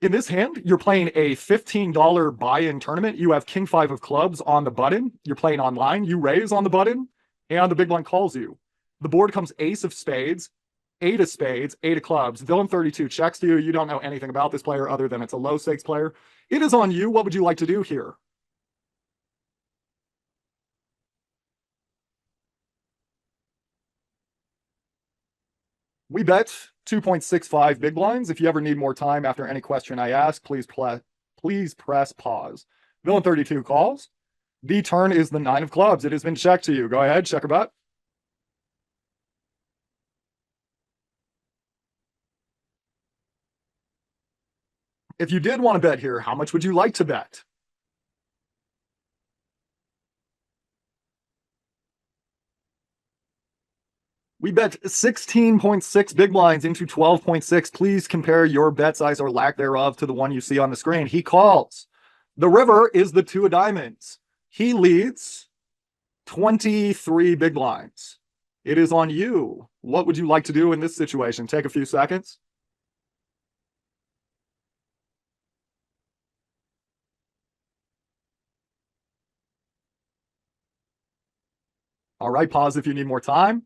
In this hand, you're playing a $15 buy-in tournament. You have king five of clubs on the button. You're playing online. You raise on the button, and the big blind calls you. The board comes ace of spades, eight of spades, eight of clubs. Villain 32 checks to you. You don't know anything about this player other than it's a low stakes player. It is on you. What would you like to do here? We bet 2.65 big blinds. If you ever need more time after any question I ask, please press pause. Villain 32 calls. The turn is the nine of clubs. It has been checked to you. Go ahead, check or bet. If you did want to bet here, how much would you like to bet? We bet 16.6 big blinds into 12.6. Please compare your bet size or lack thereof to the one you see on the screen. He calls. The river is the two of diamonds. He leads 23 big blinds. It is on you. What would you like to do in this situation? Take a few seconds. All right, pause if you need more time.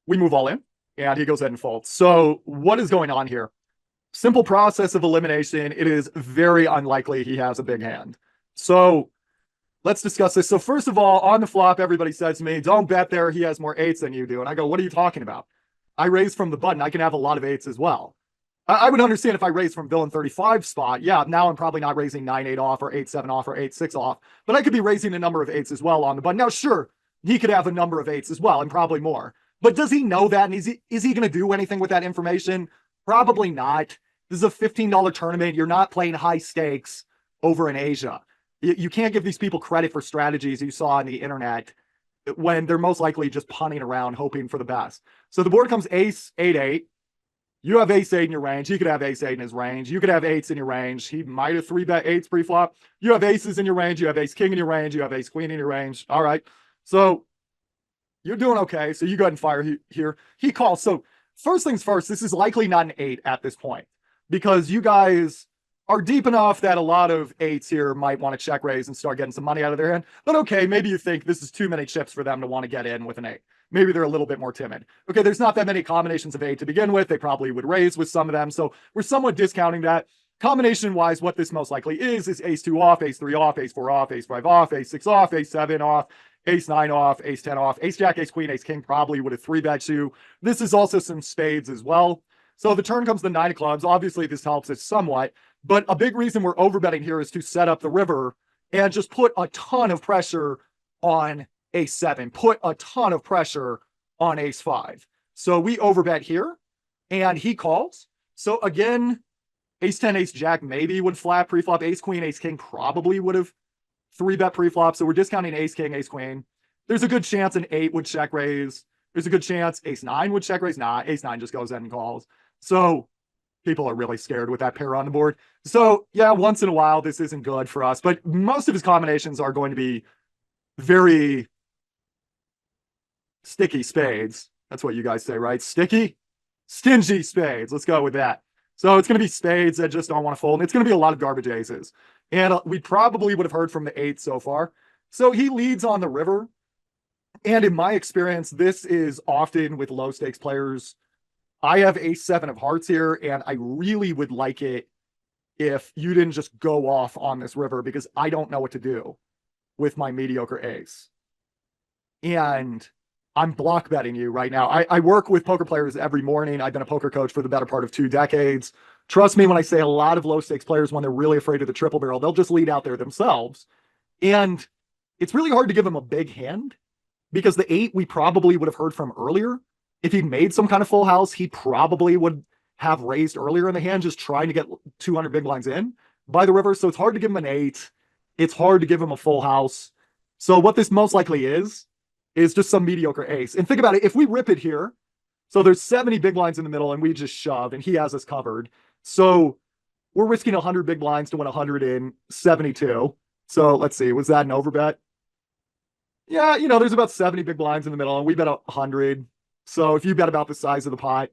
We move all in, and he goes ahead and folds. So what is going on here? Simple process of elimination. It is very unlikely he has a big hand. So let's discuss this. So first of all, on the flop, everybody says to me, don't bet there. He has more eights than you do. And I go, what are you talking about? I raise from the button. I can have a lot of eights as well. I would understand if I raise from villain 35 spot. Yeah, now I'm probably not raising 9-8 off or 8-7 off or 8-6 off, but I could be raising a number of eights as well on the button. Now, sure, he could have a number of eights as well and probably more. But does he know that? And is he going to do anything with that information? Probably not. This is a $15 tournament. You're not playing high stakes over in Asia. You can't give these people credit for strategies you saw on the internet when they're most likely just punting around, hoping for the best. So the board comes ace, 8-8. You have ace 8 in your range. He could have ace 8 in his range. You could have eights in your range. He might have 3-bet eights pre-flop. You have aces in your range. You have ace king in your range. You have ace queen in your range. All right. So you're doing okay. So you go ahead and fire here. He calls. So first things first, this is likely not an 8 at this point because you guys are deep enough that a lot of eights here might want to check raise and start getting some money out of their hand. But okay, maybe you think this is too many chips for them to want to get in with an 8. Maybe they're a little bit more timid. Okay, there's not that many combinations of 8 to begin with. They probably would raise with some of them. So we're somewhat discounting that. Combination-wise, what this most likely is ace 2 off, ace 3 off, ace 4 off, ace 5 off, ace 6 off, ace 7 off, ace 9 off, ace 10 off, ace jack, ace queen, ace king probably would have 3-bet you. This is also some spades as well. So the turn comes the 9 of clubs. Obviously, this helps us somewhat. But a big reason we're overbetting here is to set up the river and just put a ton of pressure on ace 7. Put a ton of pressure on ace 5. So we overbet here, and he calls. So again, ace 10, ace jack maybe would flat preflop. Ace queen, ace king probably would have 3-bet preflop. So we're discounting ace king, ace queen. There's a good chance an 8 would check raise. There's a good chance ace 9 would check raise. Nah, ace 9 just goes in and calls. So people are really scared with that pair on the board. So yeah, once in a while, this isn't good for us. But most of his combinations are going to be very sticky spades. That's what you guys say, right? Sticky? Stingy spades. Let's go with that. So it's going to be spades that just don't want to fold. And it's going to be a lot of garbage aces. And we probably would have heard from the 8 so far. So he leads on the river. And in my experience, this is often with low stakes players. I have ace 7 of hearts here, and I really would like it if you didn't just go off on this river because I don't know what to do with my mediocre ace. And I'm block betting you right now. I work with poker players every morning. I've been a poker coach for the better part of 2 decades. Trust me when I say a lot of low stakes players, when they're really afraid of the triple barrel, they'll just lead out there themselves. And it's really hard to give them a big hand because the 8 we probably would have heard from earlier. If he'd made some kind of full house, he probably would have raised earlier in the hand, just trying to get 200 big blinds in by the river. So it's hard to give him an 8. It's hard to give him a full house. So what this most likely is just some mediocre ace. And think about it. If we rip it here, so there's 70 big blinds in the middle and we just shove and he has us covered. So we're risking 100 big blinds to win 172. So let's see. Was that an overbet? Yeah, there's about 70 big blinds in the middle and we bet 100. So if you bet about the size of the pot,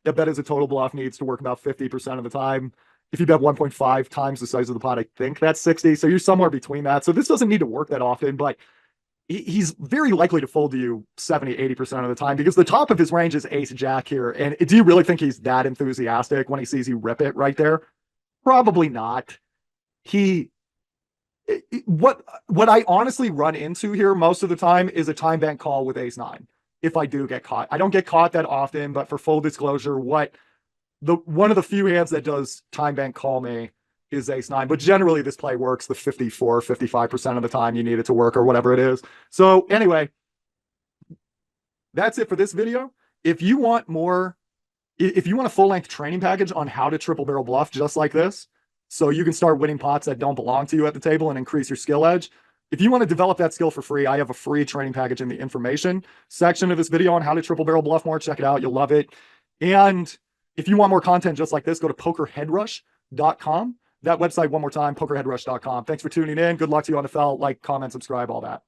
that bet as a total bluff needs to work about 50% of the time. If you bet 1.5 times the size of the pot, I think that's 60. So you're somewhere between that. So this doesn't need to work that often, but he's very likely to fold to you 70, 80% of the time because the top of his range is ace jack here. And do you really think he's that enthusiastic when he sees you rip it right there? Probably not. He what I honestly run into here most of the time is a time bank call with ace nine. If I do get caught, I don't get caught that often, but for full disclosure, one of the few hands that does time bank call me is ace nine, but generally this play works the 54, 55% of the time you need it to work or whatever it is. So anyway, that's it for this video. If you want a full-length training package on how to triple barrel bluff just like this, so you can start winning pots that don't belong to you at the table and increase your skill edge. If you want to develop that skill for free, I have a free training package in the information section of this video on how to triple barrel bluff more. Check it out. You'll love it. And if you want more content just like this, go to pokerheadrush.com. That website, one more time, pokerheadrush.com. Thanks for tuning in. Good luck to you on the felt. Like, comment, subscribe, all that.